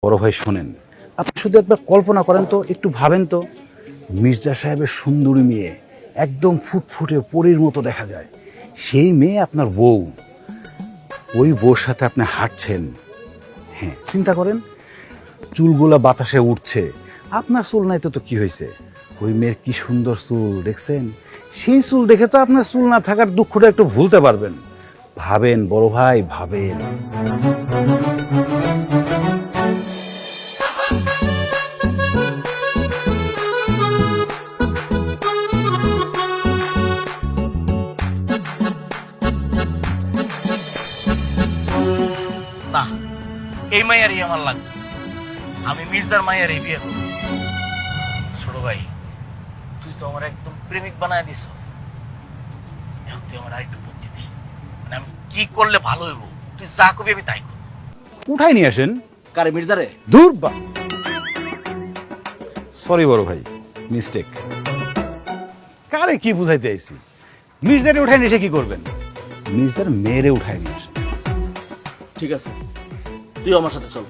বড় ভাই শোনেন, আপনি শুধু একবার কল্পনা করেন তো, একটু ভাবেন তো, মির্জা সাহেবের সুন্দরী মেয়ে, একদম ফুটফুটে পরীর মতো দেখা যায়, সেই মেয়ে আপনার বউ, ওই বউর সাথে আপনি হাঁটছেন। হ্যাঁ, চিন্তা করেন, চুলগুলা বাতাসে উঠছে, আপনার চুল নাই তো কি হয়েছে, ওই মেয়ের কি সুন্দর চুল দেখছেন, সেই চুল দেখে তো আপনার চুল না থাকার দুঃখটা একটু ভুলতে পারবেন। ভাবেন বড় ভাই, ভাবেন। না, এই মাইয়ারই আমার লাগবে। আমি মির্জার মাইয়ারই বিয়ে করব। ছোট ভাই, তুই তো আমার একদম প্রেমিক বানায় দিস। এখন তুই আমার আরেকটু বুদ্ধি দে, মানে আমি কি করলে ভালো হইব, তুই যা করবি আমি তাই করব। উঠাই নিয়ে আসেন। কারে মির্জারে? দূর বা, সরি বড় ভাই, মিস্টেক। কারে কি বুঝাইতে আইছি, মির্জারে উঠাই নিয়ে এসে কি করবেন, মির্জার মেয়েরে উঠাই নিয়ে আসেন। ঠিক আছে, তুই আমার সাথে চল।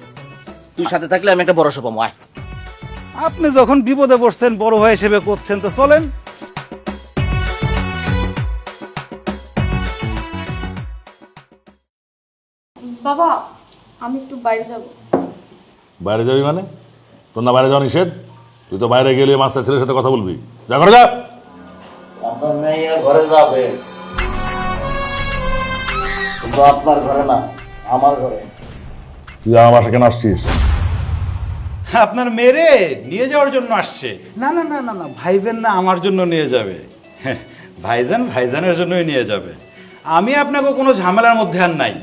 তুই সাথে থাকলে আমি একটা বড় সব আয়। আপনি যখন বিপদে পড়ছেন, বড় ভাই হিসেবে করছেন, তো চলেন। বাবা, আমি একটু বাইরে যাব। বাইরে যাবি মানে? তোর না বাইরে যাওয়া নিষেধ? তুই তো বাইরে গেলে মাস্টার ছেলের সাথে কথা বলবি। যা করে যা। আপনার মেয়ে ঘরে যাবে, কিন্তু আপনার ঘরে না, আমার ঘরে। তুই আমার বাসা কেন আসছিস? আপনার মেয়েরে নিয়ে যাওয়ার জন্য আসছে। না না না না না, ভাইবেন না আমার জন্য নিয়ে যাবে, হ্যাঁ, ভাইজান ভাইজানের জন্যই নিয়ে যাবে। আমি আপনাকে কোনো ঝামেলার মধ্যে আর নাই।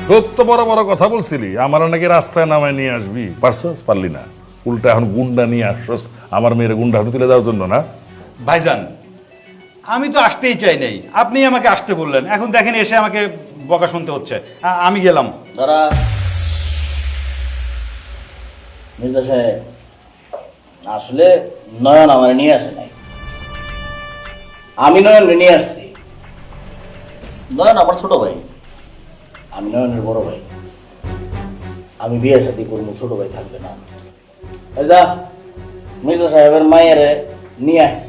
খুব তো বড় বড় কথা বলছিলি, আমার নাকি রাস্তায় নামায় নিয়ে আসবি, পারছস? পারলি না। উল্টা এখন গুন্ডা নিয়ে আসছস আমার মেয়ের গুন্ডা হাতে তুলে দেওয়ার জন্য না? ভাইজান, আমি তো আসতেই চাই নাই, আপনি আমাকে আসতে বললেন, এখন দেখেন এসে আমাকে বকা শুনতে হচ্ছে। আমি গেলাম। দাঁড়া মির্জা সাহেব, আসলে নয়ন আমার নিয়ে আসে নাই, আমি নয়ন নিয়ে আসছি। নয়ন আমার ছোট ভাই, আমি নয়নের বড় ভাই। আমি বিয়ের সাথে করবো, ছোট ভাই থাকবে না। এই যা মির্জা সাহেবের মায়ের নিয়ে আস।